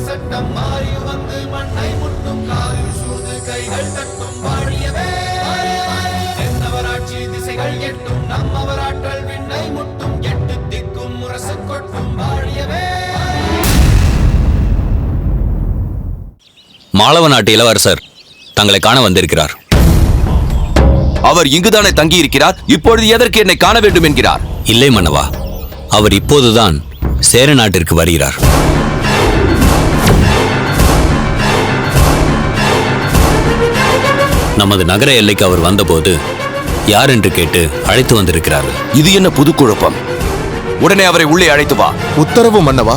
சட்டம் மாறி வந்து மண்ணை முட்டும் காலில் சூழ்ந்து கைகள் தட்டும் வாழியவே என்னவராட்சி திசைகள் எட்டும் நம்மவராற்றல் விண்ணை முட்டும் எட்டு திக்கும் முரசு கொட்டும் வாழியவே. மாளவ நாட்டு இளவரசர் தங்களை காண வந்திருக்கிறார். அவர் இங்குதானே தங்கி இருக்கிறார். இப்பொழுது எதற்கு என்னை காண வேண்டும் என்கிறார்? இல்லை மன்னவா, அவர் இப்போதுதான் சேர நாட்டிற்கு வருகிறார். நமது நகர எல்லைக்கு அவர் வந்தபோது யார் என்று கேட்டு அழைத்து வந்திருக்கிறார்கள். இது என்ன புது குழப்பம்? உடனே அவரை உள்ளே அழைத்து வா. உத்தரவு மன்னவா.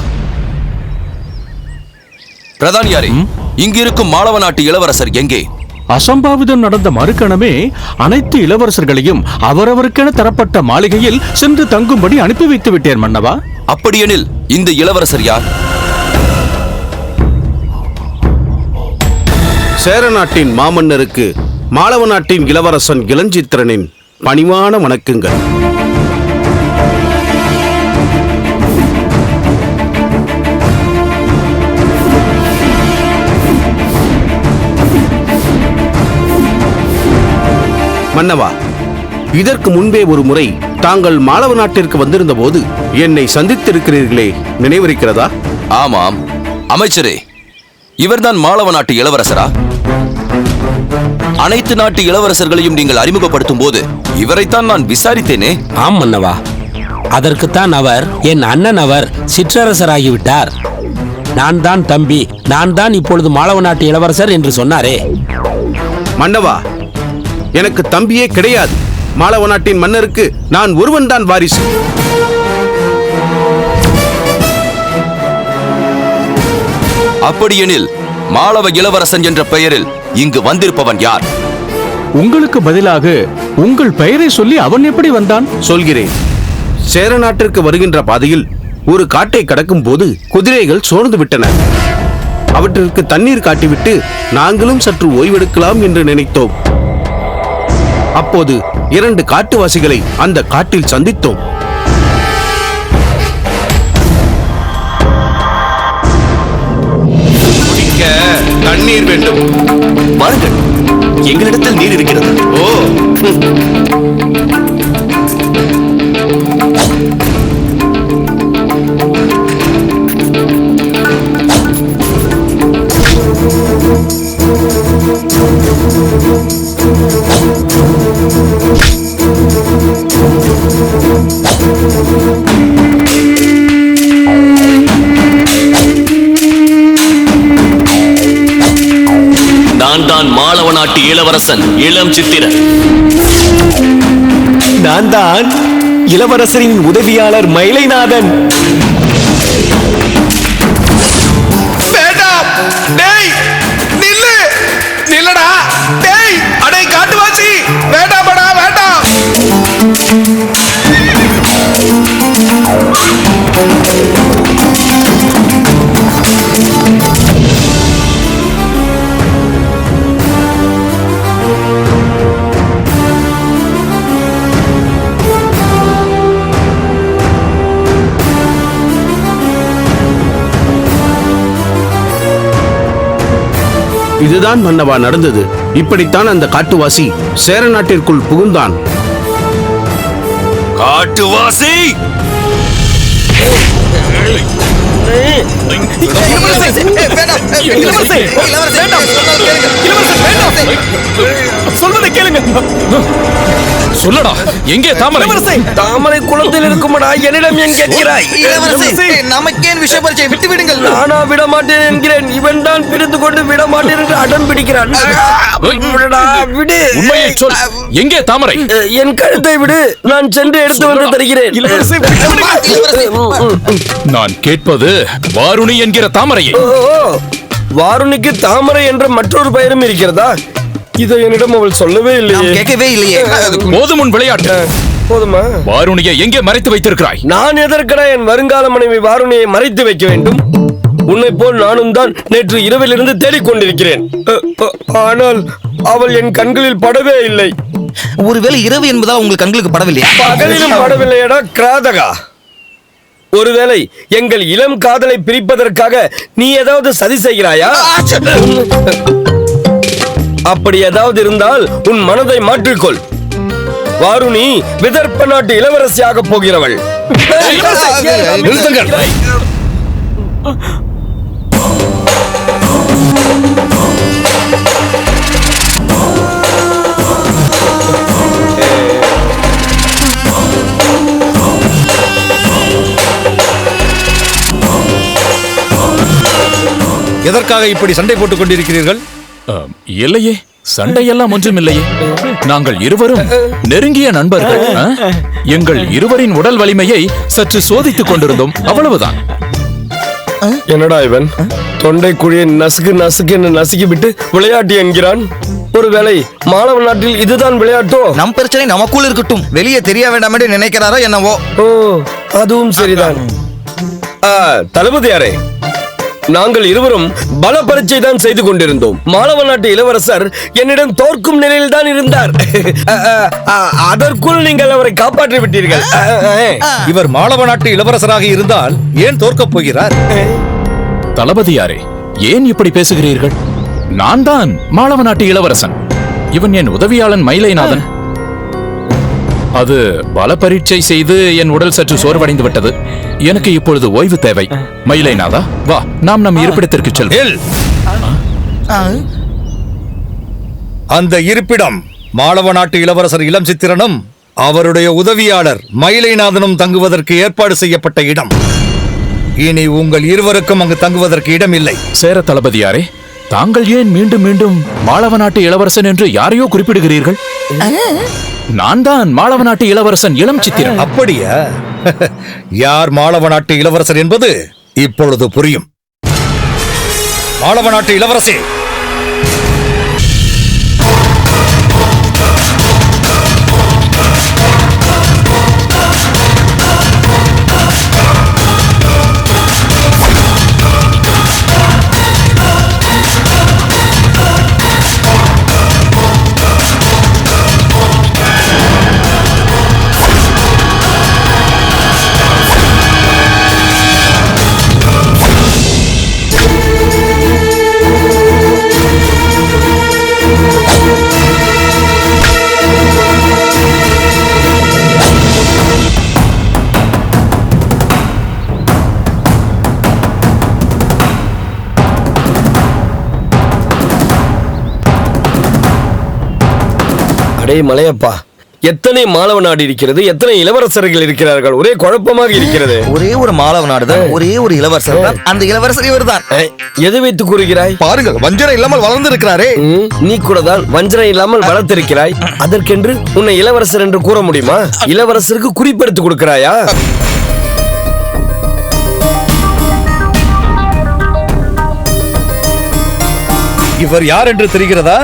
பிரதானியாரே, இங்கு இருக்கும் மாளவ நாட்டு இளவரசர் எங்கே? அசம்பாவிதம் நடந்த மறுகணமே அனைத்து இளவரசர்களையும் அவரவருக்கென தரப்பட்ட மாளிகையில் சென்று தங்கும்படி அனுப்பி வைத்து விட்டேன் மன்னவா. அப்படியெனில் இந்த இளவரசர் யார்? சேர நாட்டின் மாமன்னருக்கு மாளவ நாட்டின் இளவரசன் இளஞ்சித்திரனின் பணிவான வணக்கங்கள். மன்னவா, இதற்கு முன்பே ஒரு முறை தாங்கள் மாளவ நாட்டிற்கு வந்திருந்த போது என்னை சந்தித்திருக்கிறீர்களே, நினைவிருக்கிறதா? ஆமாம் அமைச்சரே, இவர்தான் மாளவ நாட்டு இளவரசரா? அனைத்து நாட்டு இளவரசர்களையும் நீங்கள் அறிமுகப்படுத்தும் போது இவரைத்தான் நான் விசாரித்தேனே. ஆம் மன்னவா, அதற்குத்தான் அவர் என் அண்ணன், அவர் சிற்றரசராகிவிட்டார். நான் தான் தம்பி, நான் தான் இப்பொழுது மாளவ நாட்டு இளவரசர் என்று சொன்னாரே. மன்னவா, எனக்கு தம்பியே கிடையாது. மாளவ நாட்டின் மன்னருக்கு நான் ஒருவன் தான் வாரிசு. அப்படியெனில் மாளவ இளவரசன் என்ற பெயரில் இங்கு வந்திருப்பவன் யார்? உங்களுக்கு பதிலாக உங்கள் பெயரை சொல்லி அவன் எப்படி வந்தான்? சொல்கிறேன். சேர நாட்டிற்கு வருகின்ற பாதையில் ஒரு காட்டை கடக்கும் போது குதிரைகள் சோர்ந்து விட்டன. அவற்றிற்கு தண்ணீர் காட்டிவிட்டு நாங்களும் சற்று ஓய்வெடுக்கலாம் என்று நினைத்தோம். அப்போது 2 காட்டுவாசிகளை அந்த காட்டில் சந்தித்தோம். குடிக்க தண்ணீர் வேண்டும். வாருங்கள், எங்களிடத்தில் நீர் இருக்கிறது. ஓ, நான் தான் மாளவ நாட்டு இளவரசன் இளம் சித்திரன். நான் தான் இளவரசரின் உதவியாளர் மயிலைநாதன். வேண்டாம். டேய், நில்லு. நில்லடா. டேய், அடே காட்டுவாசி, வேண்டாம்டா, வேண்டாம். இதுதான் மன்னவா நடந்தது. இப்படித்தான் அந்த காட்டுவாசி சேர நாட்டிற்குள் புகுந்தான். காட்டுவாசி! சொல்வதை கேளுங்க. சொல்லடா, எங்கே தாமரை? தாமரை குளத்தில் இருக்குமடா, என்னிடம் ஏன் கேட்கிறாய்? நமக்கேன் விஷ பரிச்சை, விட்டு விடுங்கள். நானா விட மாட்டேன் என்கிறேன், இவன் தான் பிடித்து கொண்டு விட மாட்டேன் என்று அடம் பிடிக்கிறான். விடு. உண்மையை சொல், எங்கே தாமரை? என் கழுத்தை விடு, நான் சென்று எடுத்து வந்து தருகிறேன். நான் கேட்பது வாருணி என்கிற தாமரையை. வாருணிக்கு தாமரை என்ற மற்றொரு பெயரும் இருக்கிறதா? இதை என்னிடம் அவள் சொல்லவே இல்லையே. கேட்கவே இல்லையே. போதும் உன் விளையாட்டு. போதுமா? வாருணியை எங்கே மறைத்து வைத்திருக்கிறாய்? நான் எதற்கடா என் வருங்கால மனைவி வாருணியை மறைத்து வைக்க வேண்டும்? உன்னை போல் நானும் தான் நேற்று இரவிலிருந்து தேடிக்கொண்டிருக்கிறேன். ஆனால் அவள் என் கண்களில் படவே இல்லை. ஒருவேளை இரவு என்பதால் உங்கள் கண்களுக்கு படவில்லையா? பகலிலும் படவில்லையடா கிராதகா. ஒருவேளை எங்கள் இளம் காதலை பிரிப்பதற்காக நீ ஏதாவது சதி செய்கிறாயா? அப்படி ஏதாவது இருந்தால் உன் மனதை மாற்றிக்கொள். வாருணி விதர்ப்ப நாட்டு இளவரசியாக போகிறவள். நிறுத்துங்கள். எதற்காக இப்படி சண்டை போட்டுக் கொண்டிருக்கிறீர்கள்? இல்லையே, சண்டையெல்லாம் ஒன்றுமில்லையே. நாங்கள் இருவரும் நெருங்கிய நண்பர்கள். எங்கள் இருவரின் உடல் வலிமையை சற்று சோதித்துக் கொண்டிருந்தோம், அவ்வளவுதான். என்னடா இவன் தொண்டை குழியை நசுக்கு நசுக்கு என்று நசுக்கி விட்டு விளையாட்டு என்கிறான். ஒருவேளை மாணவ நாட்டில் இதுதான் விளையாட்டோ? நம் பிரச்சனை நமக்குள் இருக்கட்டும், வெளியே தெரிய வேண்டாம் என்று நினைக்கிறாரோ என்னவோ. ஓ, அதுவும் சரிதான். தளபதியாரே, நாங்கள் இருவரும் பல பரீட்சை தான் செய்து கொண்டிருந்தோம். மாணவ நாட்டு இளவரசர் என்னிடம் தோற்கும் நிலையில் தான் இருந்தார். அதற்குள் நீங்கள் அவரை காப்பாற்றி விட்டீர்கள். இவர் மாளவ நாட்டு இளவரசராக இருந்தால் ஏன் தோற்கப் போகிறார்? தளபதியாரே, ஏன் இப்படி பேசுகிறீர்கள்? நான் தான் மாளவ நாட்டு இளவரசன். இவன் என் உதவியாளன் மயிலைநாதன். அது பல பரீட்சை செய்து என் உடல் சற்று சோர்வடைந்து விட்டது. எனக்கு இப்பொழுது ஓய்வு தேவை. மயிலைநாதா, வா, நாம் நம் இருப்பிடத்திற்கு செல்வோம். அந்த இருப்பிடம் மாளவ நாட்டு இளவரசர் இளம் சித்திரனும் அவருடைய உதவியாளர் மயிலைநாதனும் தங்குவதற்கு ஏற்பாடு செய்யப்பட்ட இடம். இனி உங்கள் இருவருக்கும் அங்கு தங்குவதற்கு இடம் இல்லை. சேர தளபதியாரே, தாங்கள் ஏன் மீண்டும் மீண்டும் மாளவ நாட்டு இளவரசன் என்று யாரையோ குறிப்பிடுகிறீர்கள்? நான் தான் மாளவ நாட்டு இளவரசன் இளம் சித்திரன். அப்படியா? யார் மாளவ நாட்டு இளவரசர் என்பது இப்பொழுது புரியும். மாளவ நாட்டு இளவரசி, மலையப்பா, எத்தனை மாணவ நாடு இருக்கிறது, எத்தனை இளவரசர்கள் இருக்கிறார்கள், ஒரே குழப்பமாக இருக்கிறது. ஒரே ஒரு மாளவ நாடுதான், ஒரே ஒரு இளவரசர் தான். அந்த இளவரசர் இவர்தான். எதை வைத்து கூறுகிறாய்? பாருங்கள், வஞ்சனை இல்லாமல் வளர்ந்து இருக்கிறாரே. நீ கூட தான் வஞ்சனை இல்லாமல் வளர்த்திருக்கிறாய். அதற்கென்று உன்னை இளவரசர் என்று கூற முடியுமா? இளவரசருக்கு குறிப்பெடுத்து கொடுக்கிறாயா? இவர் யார் என்று தெரிகிறதா?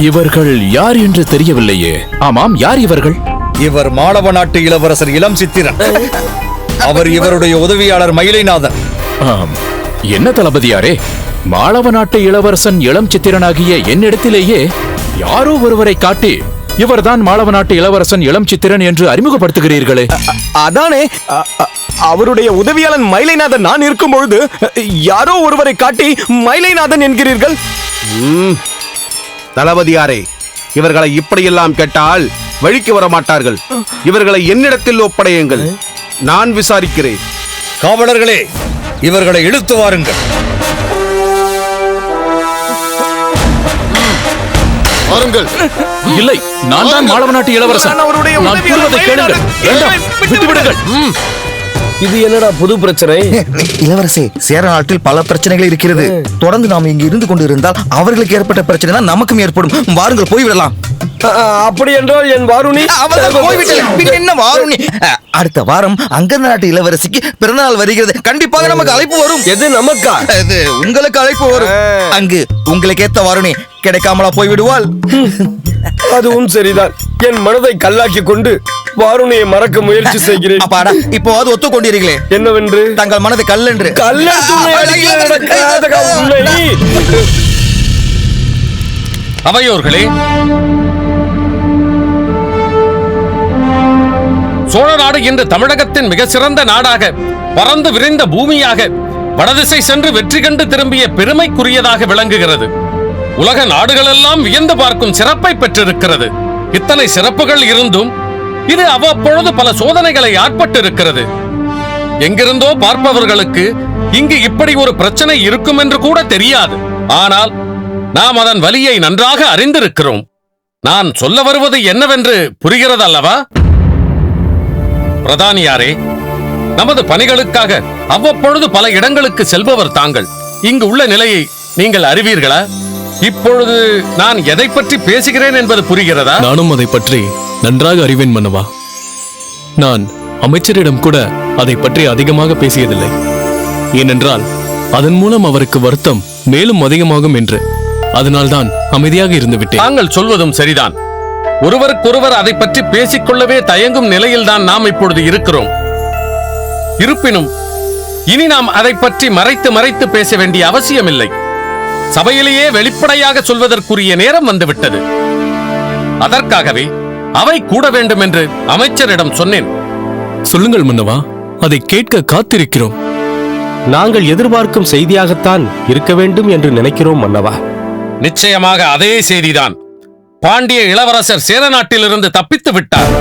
இவர்கள் யார் என்று தெரியவில்லையே. ஆமாம், யார் இவர்கள்? இவர் மாளவ நாட்டு இளவரசர் இளம் சித்திரன். அவர் இவருடைய உதவியாளர் மயிலைநாதன். என்ன தளபதியாரே, மாளவ நாட்டு இளவரசன் இளம் சித்திரனாகிய என்னிடத்திலேயே யாரோ ஒருவரை காட்டி இவர்தான் மாளவ நாட்டு இளவரசன் இளம் சித்திரன் என்று அறிமுகப்படுத்துகிறீர்களே. அதானே, அவருடைய உதவியாளன் மயிலைநாதன் நான் இருக்கும் பொழுது யாரோ ஒருவரை காட்டி மயிலைநாதன் என்கிறீர்கள். தளபதியாரே, இவர்களை இப்படியெல்லாம் கேட்டால் வழிக்கு வர மாட்டார்கள். இவர்களை என்னிடத்தில் ஒப்படையுங்கள், நான் விசாரிக்கிறேன். காவலர்களே, இவர்களை இழுத்து வாருங்கள். இல்லை, நான் தான் மாளவ நாட்டு இளவரசன். நான் கூறுவதை கேளுங்கள். வேண்டாம், விட்டுவிடுங்கள். இது என்னடா புது பிரச்சனை? இளவரசே, சேர நாட்டில் பல பிரச்சனைகள் இருக்கிறது. தொடர்ந்து நாம் இங்கு இருந்து கொண்டிருந்தால் அவர்களுக்கு ஏற்பட்ட பிரச்சனை தான் நமக்கும் ஏற்படும். வாருங்கள், போய்விடலாம். அப்படி என்றால் என் வாருணி என்ன வாருணி? அடுத்த வாரம் அங்கந்த நாட்டு இளவரசிக்கு பிறந்தநாள் வருகிறது. கண்டிப்பாக நமக்கு அழைப்பு வரும். எது நமக்கா? இது உங்களுக்கு அழைப்பு வரும். அங்கு உங்களுக்கு ஏத்த வாருணி கிடைக்காமலா போய்விடுவாள்? அதுவும் சரிதான். என் மனதை கல்லாக்கி கொண்டு வாருணியை மறக்க முயற்சி செய்கிறேன். அப்பாடா, இப்போ அது ஒத்துக்கொண்டீர்களே. என்னவென்று? தங்கள் மனது கல்லென்று. அவையோர்களே, சோழ நாடு இன்று தமிழகத்தின் மிக சிறந்த நாடாக, பறந்து விரிந்த பூமியாக, வடதிசை சென்று வெற்றி கண்டு திரும்பிய பெருமைக்குரியதாக விளங்குகிறது. உலக நாடுகளெல்லாம் வியந்து பார்க்கும் சிறப்பை பெற்றிருக்கிறது. இத்தனை சிறப்புகள் இருந்தும் இது அவ்வப்பொழுது பல சோதனைகளை ஆட்பட்டிருக்கிறது. எங்கிருந்தோ பார்ப்பவர்களுக்கு இங்கு இப்படி ஒரு பிரச்சனை இருக்கும் என்று கூட தெரியாது. ஆனால் நாம் அதன் வலியை நன்றாக அறிந்திருக்கிறோம். நான் சொல்ல வருவது என்னவென்று புரிகிறதல்லவா? பிரதானியாரே, நமது பணிகளுக்காக அவ்வப்பொழுது பல இடங்களுக்கு செல்பவர் தாங்கள். இங்கு உள்ள நிலையை நீங்கள் அறிவீர்களா? இப்பொழுது நான் எதை பற்றி பேசுகிறேன் என்பது புரிகிறதா? நானும் அதை பற்றி நன்றாக அறிவேன் மன்னவா. நான் அமைச்சரிடம் கூட அதை பற்றி அதிகமாக பேசியதில்லை. ஏனென்றால் அதன் மூலம் அவருக்கு வருத்தம் மேலும் அதிகமாகும் என்று. அதனால்தான் அமைதியாக இருந்து விட்டேன். தாங்கள் சொல்வதும் சரிதான். ஒருவருக்கொருவர் அதை பற்றி பேசிக்கொள்ளவே தயங்கும் நிலையில்தான் நாம் இப்பொழுது இருக்கிறோம். இருப்பினும் இனி நாம் அதை பற்றி மறைத்து மறைத்து பேச வேண்டிய அவசியமில்லை. சபையிலேயே வெளிப்படையாக சொல்வதற்குரிய நேரம் வந்துவிட்டது. அதற்காகவே அவை கூட வேண்டும் என்று அமைச்சரிடம் சொன்னேன். சொல்லுங்கள் மன்னவா, அதை கேட்க காத்திருக்கிறோம். நாங்கள் எதிர்பார்க்கும் செய்தியாகத்தான் இருக்க வேண்டும் என்று நினைக்கிறோம் மன்னவா. நிச்சயமாக அதே செய்திதான். பாண்டிய இளவரசர் சேர நாட்டிலிருந்து தப்பித்து விட்டார்.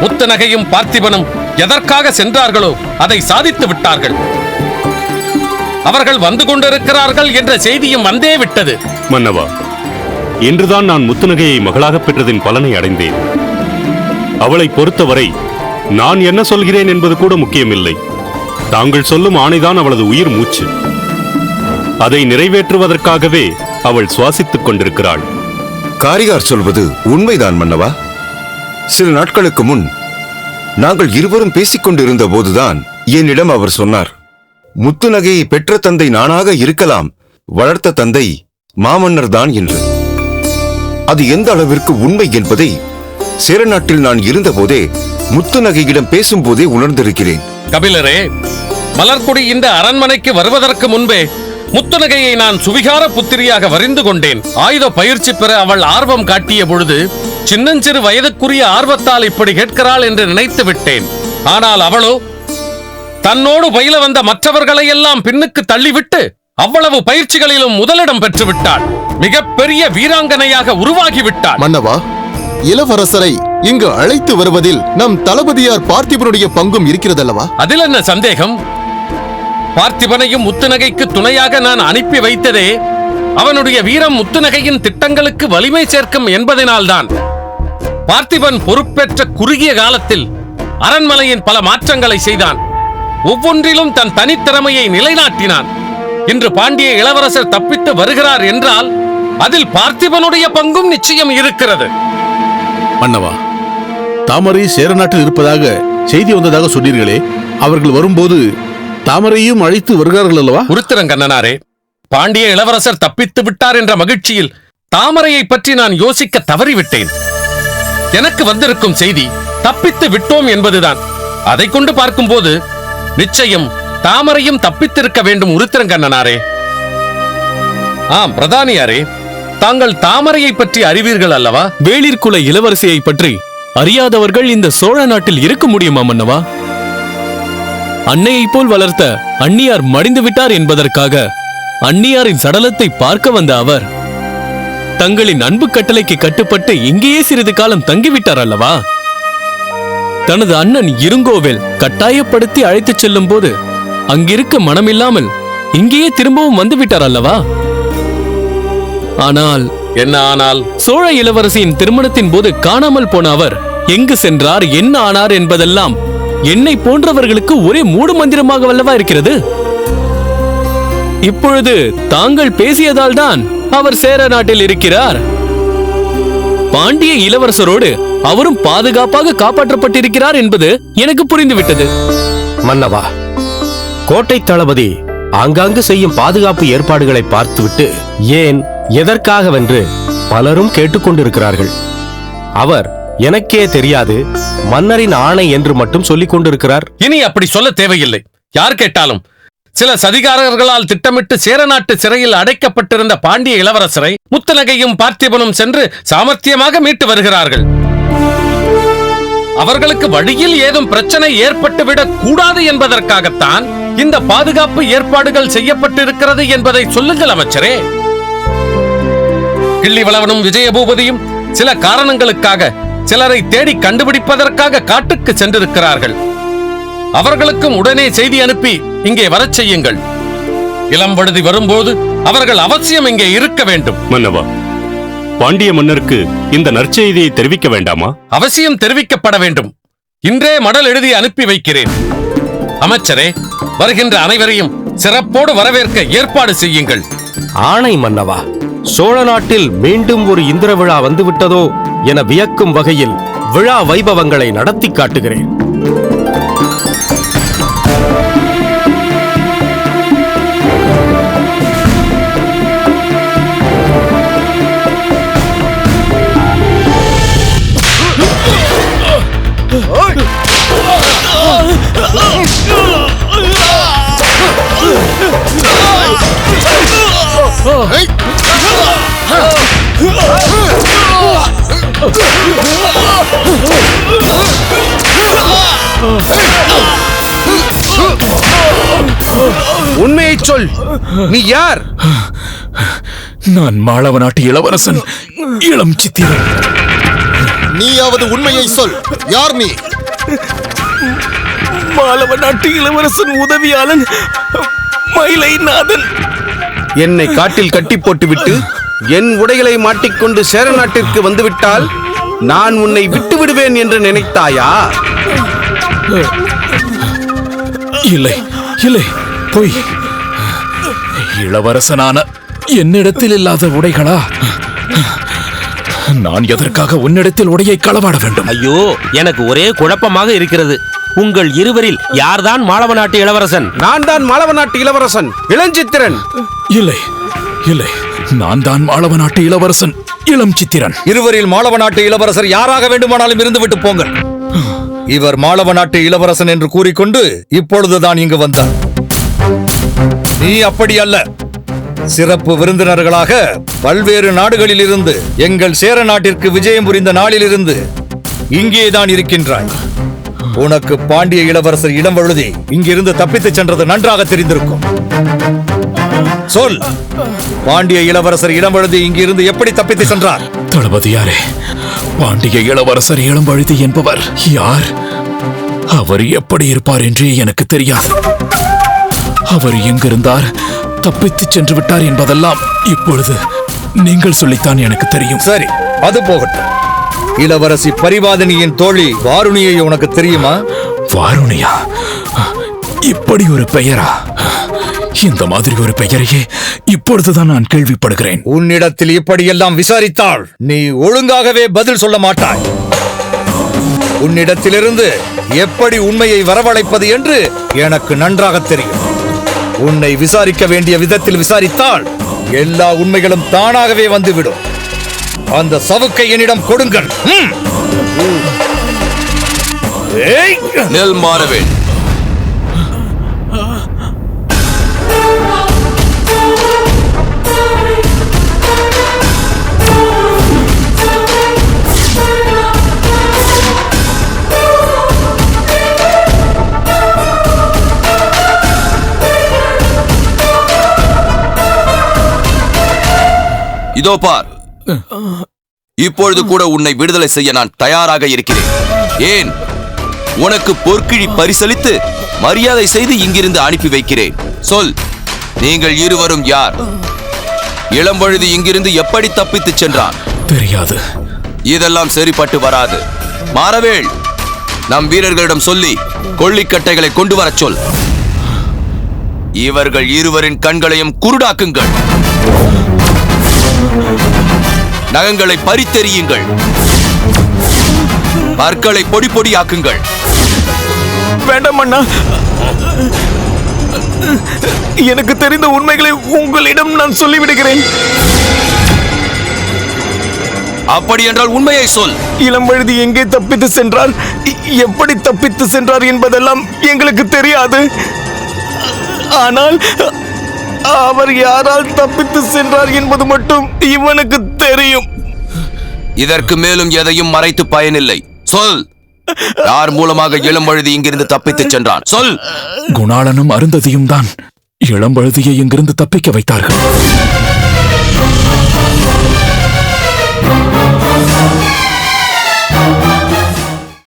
முத்துநகையும் பார்த்திபனும் எதற்காக சென்றார்களோ அதை சாதித்து விட்டார்கள். அவர்கள் வந்து கொண்டிருக்கிறார்கள் என்ற செய்தியும் வந்தே விட்டது. மன்னவா, இன்றுதான் நான் முத்துநகையை மகளாக பெற்றதின் பலனை அடைந்தேன். அவளை பொறுத்தவரை நான் என்ன சொல்கிறேன் என்பது கூட முக்கியமில்லை. தாங்கள் சொல்லும் ஆணைதான் அவளது உயிர் மூச்சு. அதை நிறைவேற்றுவதற்காகவே அவள் சுவாசித்துக் கொண்டிருக்கிறாள். காரிகார் சொல்வது உண்மைதான் மன்னவா. சில நாட்களுக்கு முன் நாங்கள் இருவரும் பேசிக் கொண்டிருந்த போதுதான் என்னிடம் அவர் சொன்னார், முத்துநகையை பெற்ற தந்தை நானாக இருக்கலாம், வளர்த்த தந்தை மாமன்னர் தான் என்று. அது எந்த அளவிற்கு உண்மை என்பதை சேர நாட்டில் நான் இருந்தபோதே முத்துநகையிடம் பேசும்போதே உணர்ந்திருக்கிறேன். கபிலரே, மலர்கொடி இந்த அரண்மனைக்கு வருவதற்கு முன்பே முத்துநகையை நான் சுவிகார புத்திரியாக வரிந்து கொண்டேன். ஆயுத பயிற்சி பெற அவள் ஆர்வம் காட்டிய பொழுது சின்னஞ்சிறு வயதுக்குரிய ஆர்வத்தால் இப்படி கேட்கிறாள் என்று நினைத்து விட்டேன். ஆனால் அவளோ தன்னோடு பயில வந்த மற்றவர்களை எல்லாம் பின்னுக்கு தள்ளிவிட்டு அவ்வளவு பயிற்சிகளிலும் முதலிடம் பெற்று விட்டாள். மிகப்பெரிய வீராங்கனையாக உருவாகிவிட்டாள். மன்னவா, இளவரசரை இங்கு அழைத்து வருவதில் நம் தளபதியார் பார்த்திபனுடைய பங்கும் இருக்கிறதல்லவா? அதில் என்ன சந்தேகம்? பார்த்திபனையும் முத்துநகைக்கு துணையாக நான் அனுப்பி வைத்ததே அவனுடைய வீரம் முத்துநகையின் திட்டங்களுக்கு வலிமை சேர்க்கும் என்பதனால்தான். பார்த்திபன் பொறுப்பேற்ற குறுகிய காலத்தில் அரண்மனையின் பல மாற்றங்களை செய்தான். ஒவ்வொன்றிலும் தன் தனித்திறமையை நிலைநாட்டினான். இன்று பாண்டிய இளவரசர் தப்பித்து வருகிறார் என்றால் அதில் பார்த்திபனுடைய பங்கும் நிச்சயம் இருக்கிறது. மன்னவா, தாமரை சேர நாட்டில் இருப்பதாக செய்தி வந்ததாக சொன்னீர்களே, அவர்கள் வரும்போது தாமரையும் அழைத்து வருகிறார்கள் அல்லவா? உருத்திரங்கண்ணனாரே, பாண்டிய இளவரசர் தப்பித்து விட்டார் என்ற மகிழ்ச்சியில் தாமரையை பற்றி நான் யோசிக்க தவறிவிட்டேன். எனக்கு வந்திருக்கும் செய்தி தப்பித்து விட்டோம் என்பதுதான். அதை கொண்டு பார்க்கும்போது நிச்சயம் தாமரையும் தப்பித்திருக்க வேண்டும். உருத்திரங்கண்ணனாரே, ஆம் பிரதானியாரே, தாங்கள் தாமரையை பற்றி அறிவீர்கள் அல்லவா? வேளிர்குல இளவரசியை பற்றி அறியாதவர்கள் இந்த சோழ நாட்டில் இருக்க முடியுமா மன்னவா? அன்னையை போல் வளர்த்த அந்நியார் மடிந்து விட்டார் என்பதற்காக அந்நியாரின் சடலத்தை பார்க்க வந்த அவர் தங்களின் அன்பு கட்டளைக்கு கட்டுப்பட்டு இங்கேயே சிறிது காலம் தங்கிவிட்டார் அல்லவா? தனது அண்ணன் இருங்கோவில் கட்டாயப்படுத்தி அழைத்துச் செல்லும் போது அங்கிருக்க மனமில்லாமல் இங்கேயே திரும்பவும் வந்துவிட்டார் அல்லவா? ஆனால் என்ன ஆனால்? சோழ இளவரசியின் திருமணத்தின் போது காணாமல் போன அவர் எங்கு சென்றார், என்ன ஆனார் என்பதெல்லாம் என்னை போன்றவர்களுக்கு ஒரே மூடு மந்திரமாக வல்லவா இருக்கிறது. இப்பொழுது தாங்கள் பேசியதால் தான் அவர் சேர நாட்டில் இருக்கிறார். பாண்டிய இளவரசரோடு அவரும் பாதுகாப்பாக காப்பாற்றப்பட்டிருக்கிறார் என்பது எனக்கு புரிந்துவிட்டது. மன்னவா, கோட்டை தளபதி ஆங்காங்கு செய்யும் பாதுகாப்பு ஏற்பாடுகளை பார்த்துவிட்டு ஏன் எதற்காகவென்று பலரும் கேட்டுக்கொண்டிருக்கிறார்கள். அவர் எனக்கே தெரியாது, மன்னரின் ஆணை என்று மட்டும் சொல்லிக் கொண்டிருக்கிறார். இனி அப்படி சொல்ல தேவையில்லை. யார் கேட்டாலும் சில சதிகாரர்களால் திட்டமிட்டு சேரநாட்டு சிறையில் அடைக்கப்பட்டிருந்த பாண்டிய இளவரசரை முத்துநகையும் பார்த்திபனும் சென்று சாமர்த்தியமாக மீட்டு வருகிறார்கள். அவர்களுக்கு வழியில் ஏதும் பிரச்சனை ஏற்பட்டுவிடக் கூடாது என்பதற்காகத்தான் இந்த பாதுகாப்பு ஏற்பாடுகள் செய்யப்பட்டிருக்கிறது என்பதை சொல்லுங்கள் அமைச்சரே. கிள்ளிவளவனும் விஜயபூபதியும் சில காரணங்களுக்காக சிலரை தேடி கண்டுபிடிப்பதற்காக காட்டுக்கு சென்றிருக்கிறார்கள். அவர்களுக்கும் உடனே செய்தி அனுப்பி இங்கே வரச் செய்யுங்கள். இளம்பழுதி வரும்போது அவர்கள் அவசியம் இங்கே இருக்க வேண்டும். மன்னவா, பாண்டிய மன்னருக்கு இந்த நற்செய்தியை தெரிவிக்க வேண்டாமா? அவசியம் தெரிவிக்கப்பட வேண்டும். இன்றே மடல் எழுதி அனுப்பி வைக்கிறேன். அமைச்சரே, வருகின்ற அனைவரையும் சிறப்போடு வரவேற்க ஏற்பாடு செய்யுங்கள். ஆணை மன்னவா, சோழ நாட்டில் மீண்டும் ஒரு இந்திர விழா வந்துவிட்டதோ என வியக்கும் வகையில் விழா வைபவங்களை நடத்தி காட்டுகிறேன். உண்மையை சொல், நீ யார்? நான் மாளவ நாட்டு இளவரசன் இளம் சித்திரன். நீயாவது உண்மையை சொல், யார் நீ? மாளவ நாட்டு இளவரசன் உதவியாளன் மயிலைநாதன். என்னை காட்டில் கட்டி போட்டுவிட்டு என் உடைகளை மாட்டிக்கொண்டு சேர நாட்டிற்கு வந்துவிட்டால் நான் உன்னை விட்டு விடுவேன் என்று நினைத்தாயா? இல்லை இல்லை, பொய். இளவரசனான என்னிடத்தில் இல்லாத உடைகளா? நான் எதற்காக உன்னிடத்தில் உடையை களவாட வேண்டும்? ஐயோ, எனக்கு ஒரே குழப்பமாக இருக்கிறது. உங்கள் இருவரில் யார்தான் மாளவ நாட்டு இளவரசன்? நான் தான் மாளவ நாட்டு இளவரசன் இளஞ்சித்திரன். இல்லை இல்லை, நான் தான் மாளவ நாட்டு இளவரசன் இளம் சித்திரன். இருவரில் மாளவ நாட்டு இளவரசர் யாராக வேண்டுமானாலும் இருந்து விட்டு போங்கள். இவர் மாளவ நாட்டு இளவரசன் என்று கூறிக்கொண்டு இப்பொழுதுதான் இங்கு வந்தார். நீ அப்படி அல்ல. சிறப்பு விருந்தினர்களாக பல்வேறு நாடுகளில் இருந்து எங்கள் சேர நாட்டிற்கு விஜயம் புரிந்த நாளிலிருந்து இங்கேதான் இருக்கின்றாய். உனக்கு பாண்டிய இளவரசர் இளம்பழுதி இங்கிருந்து தப்பித்துச் சென்றது நன்றாக தெரிந்திருக்கும். சொல், பாண்டிய இளவரசர் இளம்பழுதி இங்கிருந்து எப்படி தப்பித்து சென்றார்? தளபதியாரே, பாண்டிய இளவரசர் இளம்பழுதி என்பவர் யார்? அவர் எப்படி இருப்பார் என்று எனக்கு தெரியாது. அவர் எங்கிருந்தார், தப்பித்துச் சென்று விட்டார் என்பதெல்லாம் இப்பொழுது நீங்கள் சொல்லித்தான் எனக்கு தெரியும். சரி, அது போகட்டும். இளவரசி பரிவாதினியின் தோழி வாருணியை உனக்கு தெரியுமா? வாருணியா? இப்படி ஒரு பெயரா? இந்த மாதிரி ஒரு பெயரையே இப்பொழுதுதான் நான் கேள்விப்படுகிறேன். உன்னிடத்தில் இப்படியெல்லாம் விசாரித்தால் நீ ஒழுங்காகவே பதில் சொல்ல மாட்டாய். உன்னிடத்திலிருந்து எப்படி உண்மையை வரவழைப்பது என்று எனக்கு நன்றாக தெரியும். உன்னை விசாரிக்க வேண்டிய விதத்தில் விசாரித்தால் எல்லா உண்மைகளும் தானாகவே வந்துவிடும். அந்த சவுக்கை என்னிடம் கொடுங்கள். நெல் மாறவேன். இதோ பார், இப்பொழுது கூட உன்னை விடுதலை செய்ய நான் தயாராக இருக்கிறேன். ஏன், உனக்கு பொற்கிழி பரிசளித்து மரியாதை செய்து இங்கிருந்து அனுப்பி வைக்கிறேன். சொல், நீங்கள் இருவரும் யார்? இளம்பழுதி இங்கிருந்து எப்படி தப்பித்து சென்றார்? தெரியாது. இதெல்லாம் சரிப்பட்டு வராது. மாறவேள், நம் வீரர்களிடம் சொல்லி கொள்ளிக்கட்டைகளை கொண்டு வரச் சொல். இவர்கள் இருவரின் கண்களையும் குருடாக்குங்கள். நகங்களை பறித்தெறியுங்கள். பற்களை பொடி பொடியாக்குங்கள். வேண்டாம் அண்ணா, எனக்கு தெரிந்த உண்மைகளை உங்களிடம் நான் சொல்லிவிடுகிறேன். அப்படி என்றால் உண்மையை சொல். இளம்பழுதி எங்கே தப்பித்து சென்றார், எப்படி தப்பித்து சென்றார் என்பதெல்லாம் எங்களுக்கு தெரியாது. ஆனால் அவர் யாரால் தப்பித்து சென்றார் என்பது மட்டும் இவனுக்கு தெரியும். இதற்கு மேலும் எதையும் மறைத்து பயனில்லை. சொல், யார் மூலமாக இளம்பழுதி இங்கிருந்து தப்பித்துச் சென்றான்? சொல். குணாளனும் அருந்ததியும் தான் இளம்பழுதியை இங்கிருந்து தப்பிக்க வைத்தார்கள்.